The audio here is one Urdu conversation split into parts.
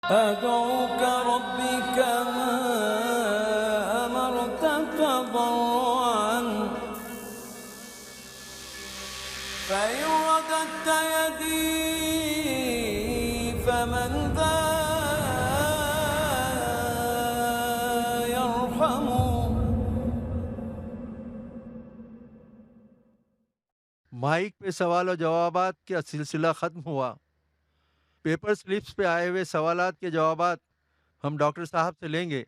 أدعوك ربي كما أمرت تضرعا فإن رددت يدي فمن ذا يرحم. مائک پہ سوال و جوابات کا سلسلہ ختم ہوا۔ پیپر سلپس پہ آئے ہوئے سوالات کے جوابات ہم ڈاکٹر صاحب سے لیں گے۔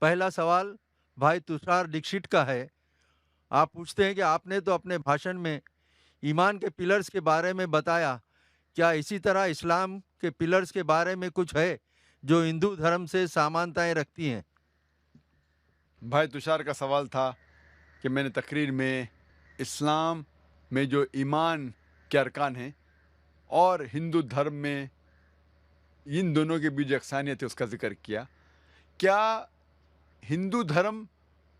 پہلا سوال بھائی تشار ڈکشٹ کا ہے۔ آپ پوچھتے ہیں کہ آپ نے تو اپنے بھاشن میں ایمان کے پلرز کے بارے میں بتایا، کیا اسی طرح اسلام کے پلرز کے بارے میں کچھ ہے جو ہندو دھرم سے سامانتائیں رکھتی ہیں؟ بھائی تشار کا سوال تھا کہ میں نے تقریر میں اسلام میں جو ایمان کے ارکان ہیں اور ہندو دھرم میں ان دونوں کے بیچ جو یکسانیت ہے اس کا ذکر کیا۔ کیا ہندو دھرم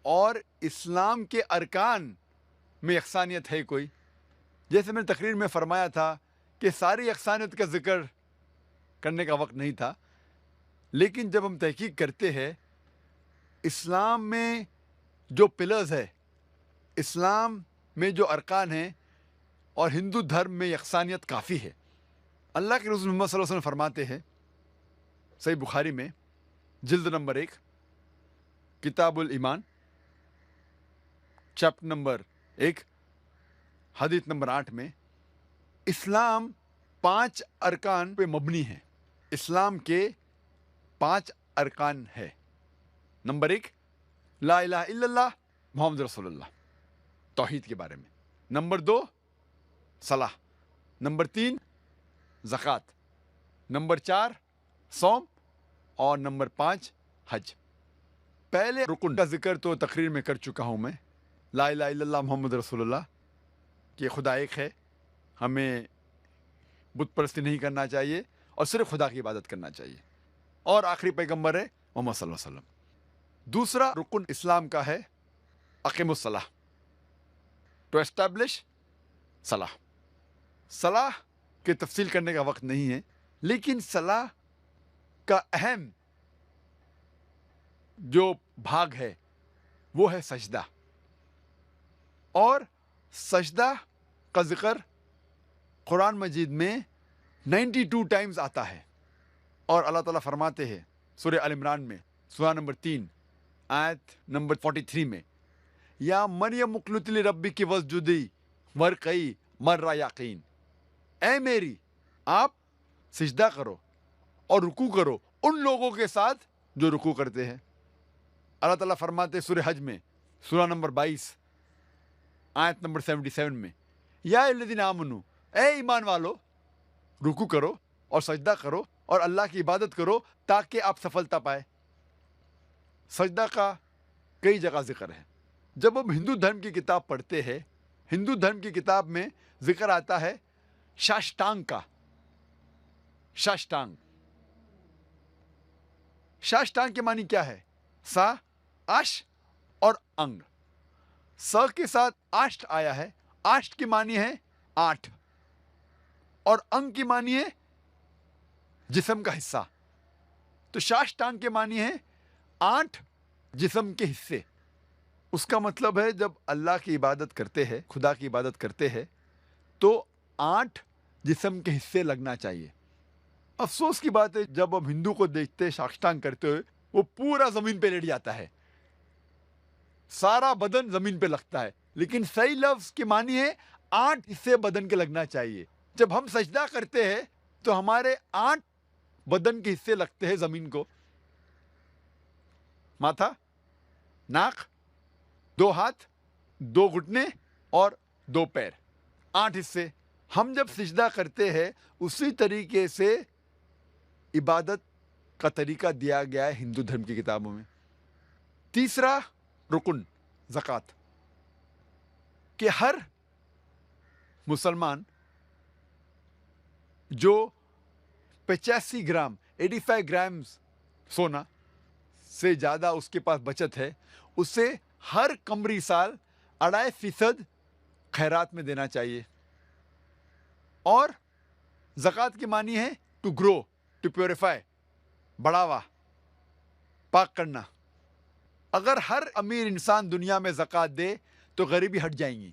اور اسلام کے ارکان میں یکسانیت ہے کوئی؟ جیسے میں نے تقریر میں فرمایا تھا کہ ساری یکسانیت کا ذکر کرنے کا وقت نہیں تھا، لیکن جب ہم تحقیق کرتے ہیں اسلام میں جو پلرز ہے، اسلام میں جو ارکان ہیں اور ہندو دھرم میں یکسانیت کافی ہے۔ اللہ کے رسول محمد صلی اللہ علیہ وسلم فرماتے ہیں صحیح بخاری میں جلد نمبر 1 کتاب الایمان چیپٹر نمبر 1 حدیث نمبر 8 میں اسلام 5 ارکان پہ مبنی ہے۔ اسلام کے 5 ارکان ہے۔ نمبر 1 لا الہ الا اللہ محمد رسول اللہ، توحید کے بارے میں۔ نمبر 2 صلاح، نمبر 3 زکوٰۃ، نمبر 4 صوم، اور نمبر 5 حج۔ پہلے رکن کا ذکر تو تقریر میں کر چکا ہوں میں، لا الہ الا اللہ محمد رسول اللہ، کہ خدا ایک ہے، ہمیں بت پرستی نہیں کرنا چاہیے اور صرف خدا کی عبادت کرنا چاہیے، اور آخری پیغمبر ہے محمد صلی اللہ علیہ وسلم۔ دوسرا رکن اسلام کا ہے اقیم الصلاح، ٹو اسٹیبلش صلاح۔ صلاح کی تفصیل کرنے کا وقت نہیں ہے، لیکن صلاح کا اہم جو بھاگ ہے وہ ہے سجدہ، اور سجدہ کا ذکر قرآن مجید میں 92 ٹائمز آتا ہے، اور اللہ تعالیٰ فرماتے ہیں سورہ آل عمران میں سورہ نمبر 3 آیت نمبر 43 میں، یا مریم اقنتی لربک واسجدی وارکعی مع الراکعین، اے میری آپ سجدہ کرو اور رکوع کرو ان لوگوں کے ساتھ جو رکوع کرتے ہیں۔ اللہ تعالیٰ فرماتے ہیں سورہ حج میں سورہ نمبر 22 آیت نمبر 77 میں، یا الذین آمنوا، اے ایمان والو رکوع کرو اور سجدہ کرو اور اللہ کی عبادت کرو تاکہ آپ سفلتا پائے۔ سجدہ کا کئی جگہ ذکر ہے۔ جب ہم ہندو دھرم کی کتاب پڑھتے ہیں، ہندو دھرم کی کتاب میں ذکر آتا ہے شاشٹانگ کا۔ شاشٹانگ، شاشٹانگ کے معنی کیا ہے؟ سا، آش اور انگ۔ سا کے ساتھ آشٹ آیا ہے، آشٹ کی معنی ہے 8، اور انگ کی معنی ہے جسم کا حصہ۔ تو شاشٹانگ کے معنی ہے 8 جسم کے حصے۔ اس کا مطلب ہے جب اللہ کی عبادت کرتے ہیں، خدا کی عبادت کرتے ہیں، تو 8 جسم کے حصے لگنا چاہیے۔ افسوس کی بات ہے جب ہم ہندو کو دیکھتے شاشٹانگ کرتے ہوئے، وہ پورا زمین پہ لیٹ جاتا ہے، سارا بدن زمین پہ لگتا ہے، لیکن صحیح لفظ کی معنی ہے 8 حصے بدن کے لگنا چاہیے۔ جب ہم سجدہ کرتے ہیں تو ہمارے 8 بدن کے حصے لگتے ہیں زمین کو، ماتھا، ناک، 2 ہاتھ، 2 گھٹنے اور 2 پیر، 8 حصے۔ ہم جب سجدہ کرتے ہیں اسی طریقے سے عبادت کا طریقہ دیا گیا ہے ہندو دھرم کی کتابوں میں۔ تیسرا رکن زکوٰۃ، کہ ہر مسلمان جو 85 گرام 85 گرام سونا سے زیادہ اس کے پاس بچت ہے، اسے ہر قمری سال 2.5% خیرات میں دینا چاہیے۔ اور زکوٰۃ کی معنی ہے ٹو گرو، ٹو پیوریفائی، بڑھاوا، پاک کرنا. اگر ہر امیر انسان دنیا میں زکوٰۃ دے تو غریبی ہٹ جائیں گی.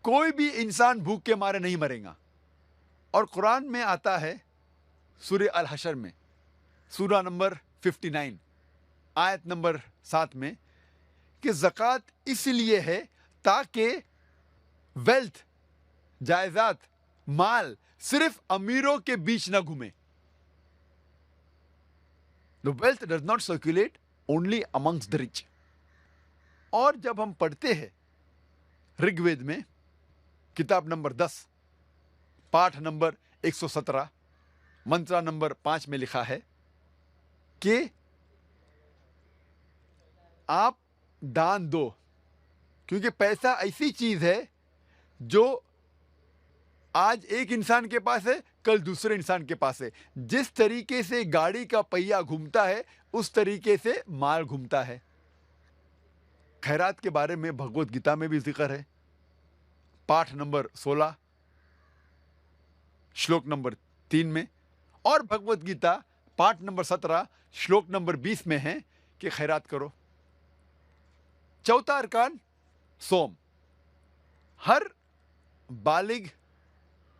کوئی بھی انسان بھوک کے مارے نہیں مرے گا. اور قرآن میں آتا ہے سورہ الحشر میں، سورہ نمبر 59 آیت نمبر 7 میں، کہ زکوٰۃ اس لیے ہے تاکہ ویلتھ، جائیداد، مال صرف امیروں کے بیچ نہ گھومے. The wealth does not circulate only amongst the rich. اور جب ہم پڑھتے ہیں رگ وید میں کتاب نمبر 10 پاٹھ نمبر 117 منترا نمبر 5 میں لکھا ہے کہ آپ دان دو، کیونکہ پیسہ ایسی چیز ہے جو آج ایک انسان کے پاس ہے، کل دوسرے انسان کے پاس ہے. جس طریقے سے گاڑی کا پہیہ گھومتا ہے اس طریقے سے مال گھومتا ہے. خیرات کے بارے میں بھگوت گیتا میں بھی ذکر ہے، پاٹھ نمبر 16 شلوک نمبر 3 میں، اور بھگوت گیتا پاٹھ نمبر 17 شلوک نمبر 20 میں ہے کہ خیرات کرو. چوتھا ارکان سوم. ہر بالغ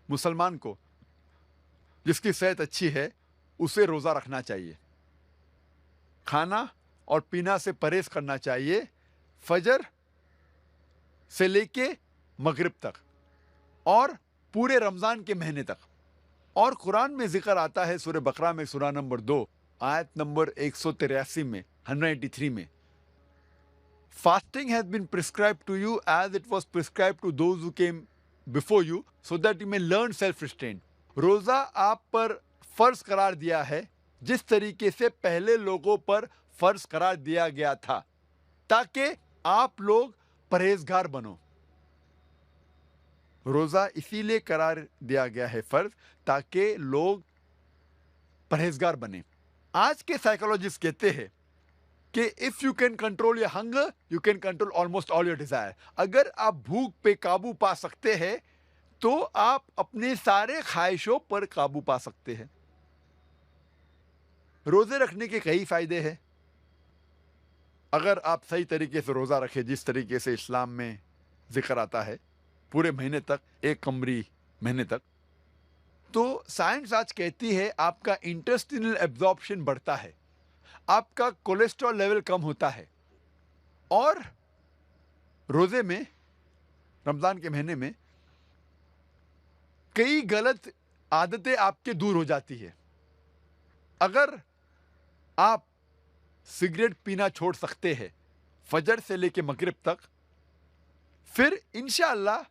مسلمان کو جس کی صحت اچھی ہے اسے روزہ رکھنا چاہیے. کھانا اور پینا سے پرہیز کرنا چاہیے فجر سے لے کے مغرب تک اور پورے رمضان کے مہینے تک. اور قرآن میں ذکر آتا ہے سورہ بقرہ میں سورہ نمبر 2 آیت نمبر 183 میں 183 میں، fasting has been prescribed to you as it was prescribed to those who came before you so that you may learn self restraint. روزہ آپ پر فرض قرار دیا ہے جس طریقے سے پہلے لوگوں پر فرض قرار دیا گیا تھا تاکہ آپ لوگ پرہیزگار بنو. روزہ اسی لیے قرار دیا گیا ہے فرض تاکہ لوگ پرہیزگار بنے. آج کے سائیکولوجسٹ کہتے ہیں کہ if you can control your hunger, you can control almost all your desire. اگر آپ بھوک پہ قابو پا سکتے ہیں تو آپ اپنے سارے خواہشوں پر قابو پا سکتے ہیں. روزے رکھنے کے کئی فائدے ہیں. اگر آپ صحیح طریقے سے روزہ رکھیں جس طریقے سے اسلام میں ذکر آتا ہے پورے مہینے تک، ایک قمری مہینے تک، تو سائنس آج کہتی ہے آپ کا انٹسٹینل ایبزارپشن بڑھتا ہے، آپ کا کولیسٹرول لیول کم ہوتا ہے. اور روزے میں، رمضان کے مہینے میں، کئی غلط عادتیں آپ کے دور ہو جاتی ہے. اگر آپ سگریٹ پینا چھوڑ سکتے ہیں فجر سے لے کے مغرب تک، پھر انشاءاللہ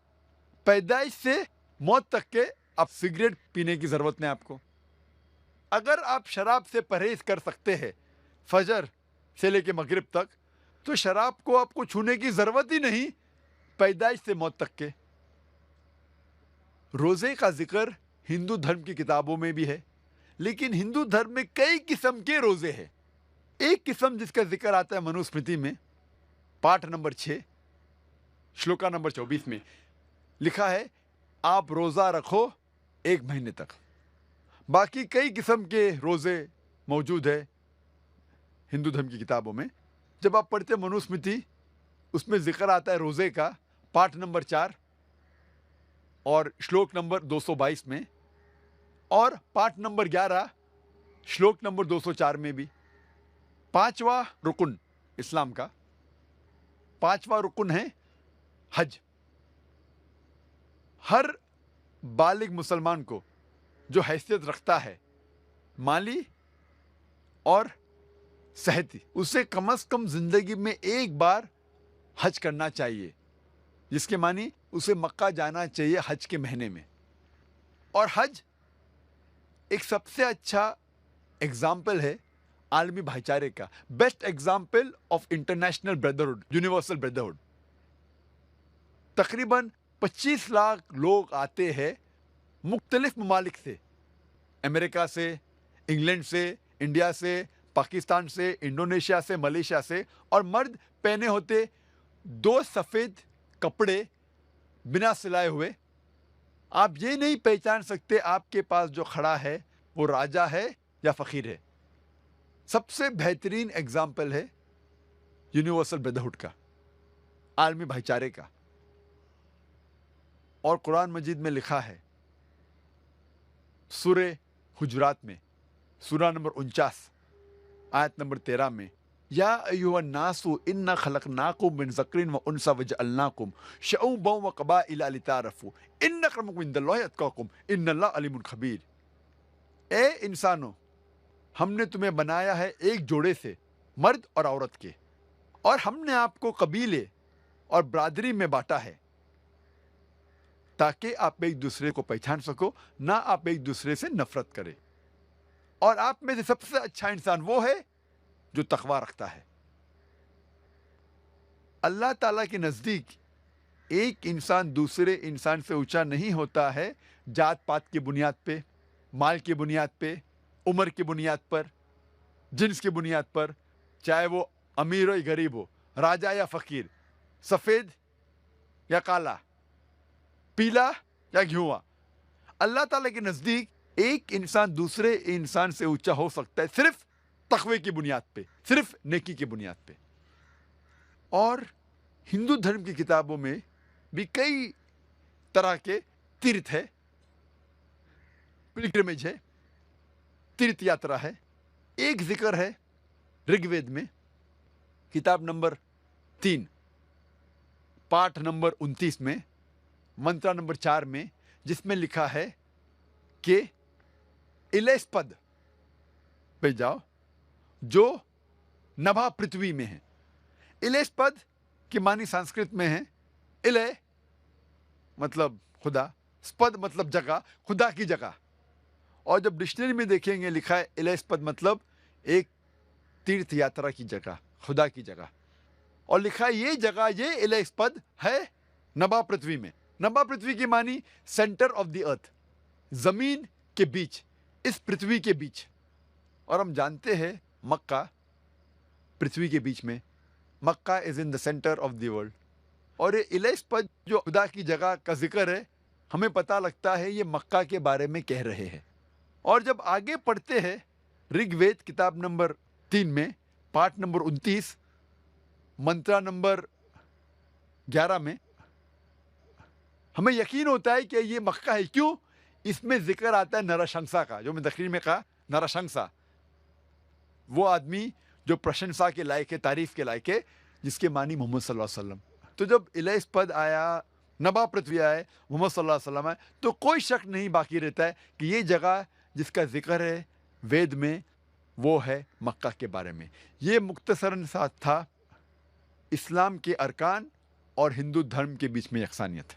پیدائش سے موت تک کے اب سگریٹ پینے کی ضرورت نہیں آپ کو. اگر آپ شراب سے پرہیز کر سکتے ہیں فجر سے لے کے مغرب تک، تو شراب کو آپ کو چھونے کی ضرورت ہی نہیں پیدائش سے موت تک کے. روزے کا ذکر ہندو دھرم کی کتابوں میں بھی ہے، لیکن ہندو دھرم میں کئی قسم کے روزے ہیں. ایک قسم جس کا ذکر آتا ہے منو اسمرتی میں پاٹھ نمبر 6 شلوکا نمبر 24 میں لکھا ہے آپ روزہ رکھو ایک مہینے تک. باقی کئی قسم کے روزے موجود ہے ہندو دھرم کی کتابوں میں. جب آپ پڑھتے منو اسمرتی اس میں ذکر آتا ہے روزے کا پاٹھ نمبر 4 اور شلوک نمبر 222 میں، اور پاٹھ نمبر 11 شلوک نمبر 204 میں بھی. پانچواں رکن اسلام کا، پانچواں رکن ہے حج. ہر بالغ مسلمان کو جو حیثیت رکھتا ہے مالی اور صحتی، اسے کم از کم زندگی میں ایک بار حج کرنا چاہیے، جس کے معنی اسے مکہ جانا چاہیے حج کے مہینے میں. اور حج ایک سب سے اچھا ایگزامپل ہے عالمی بھائی چارے کا، best example of international brotherhood, universal brotherhood. تقریباً 25 لاکھ لوگ آتے ہیں مختلف ممالک سے، امریکہ سے، انگلینڈ سے، انڈیا سے، پاکستان سے، انڈونیشیا سے، ملیشیا سے، اور مرد پہنے ہوتے 2 سفید کپڑے بنا سلائے ہوئے. آپ یہ نہیں پہچان سکتے آپ کے پاس جو کھڑا ہے وہ راجا ہے یا فقیر ہے. سب سے بہترین ایگزامپل ہے یونیورسل بردرہڈ کا، عالمی بھائی چارے کا. اور قرآن مجید میں لکھا ہے سورہ حجرات میں، سورہ نمبر 49 آیت نمبر 13 میں، یا ایھا الناس انا خلقناکم من ذکر و انثی وجعلناکم شعوبا وقبائل لتعارفوا ان اکرمکم عند اللہ اتقاکم ان اللہ علیم خبیر. اے انسانوں، ہم نے تمہیں بنایا ہے ایک جوڑے سے، مرد اور عورت کے، اور ہم نے آپ کو قبیلے اور برادری میں بانٹا ہے تاکہ آپ ایک دوسرے کو پہچان سکو، نہ آپ ایک دوسرے سے نفرت کرے. اور آپ میں سے سب سے اچھا انسان وہ ہے جو تقوی رکھتا ہے. اللہ تعالیٰ کے نزدیک ایک انسان دوسرے انسان سے اونچا نہیں ہوتا ہے جات پات کی بنیاد پہ، مال کی بنیاد پہ، عمر کی بنیاد پر، جنس کی بنیاد پر، چاہے وہ امیر ہو یا غریب ہو، راجا یا فقیر، سفید یا کالا، پیلا یا گھیواں. اللہ تعالیٰ کے نزدیک ایک انسان دوسرے انسان سے اونچا ہو سکتا ہے صرف تقوی کی بنیاد پہ، صرف نیکی کی بنیاد پہ. اور ہندو دھرم کی کتابوں میں بھی کئی طرح کے تیرتھ ہے، پلگرمیج ہے، تیرتھ یاترا ہے. ایک ذکر ہے رگ وید میں، کتاب نمبر 3 پاٹھ نمبر 29 میں، منترا نمبر 4 میں، جس میں لکھا ہے کہ الیس پد پہ جاؤ جو نبھا پرتھوی میں ہے. الیس پد کی معنی سنسکرت میں ہے الے مطلب خدا، سپد مطلب جگہ، خدا کی جگہ. اور جب ڈکشنری میں دیکھیں گے لکھا ہے الیس پد مطلب ایک تیرتھ یاترا کی جگہ، خدا کی جگہ. اور لکھا ہے یہ جگہ، یہ الیس پد ہے نبھا پرتھوی میں. نبھا پرتھوی کی معنی سینٹر آف دی ارتھ، زمین کے بیچ، اس پرتھوی کے بیچ. اور ہم جانتے ہیں مکہ پرتھوی کے بیچ میں، مکہ از ان دا سینٹر آف دی ورلڈ. اور یہ الیس پد جو خدا کی جگہ کا ذکر ہے، ہمیں پتہ لگتا ہے یہ مکہ کے بارے میں کہہ رہے ہیں. اور جب آگے پڑھتے ہیں رگ وید کتاب نمبر 3 میں، پاٹھ نمبر 29، منترا نمبر 11 میں، ہمیں یقین ہوتا ہے کہ یہ مکہ ہے. کیوں؟ اس میں ذکر آتا ہے نرشنسا کا، جو میں تقریر میں کہا نرشنسا، وہ آدمی جو پرشنسا کے لائق ہے، تعریف کے لائق ہے، جس کے معنی محمد صلی اللہ علیہ وسلم. تو جب الیس پد آیا، نبھا پرتھوی آئے، محمد صلی اللہ علیہ وسلم آئے، تو کوئی شک نہیں باقی رہتا ہے کہ یہ جگہ جس کا ذکر ہے وید میں وہ ہے مکہ کے بارے میں. یہ مختصراً سا تھا اسلام کے ارکان اور ہندو دھرم کے بیچ میں یکسانیت.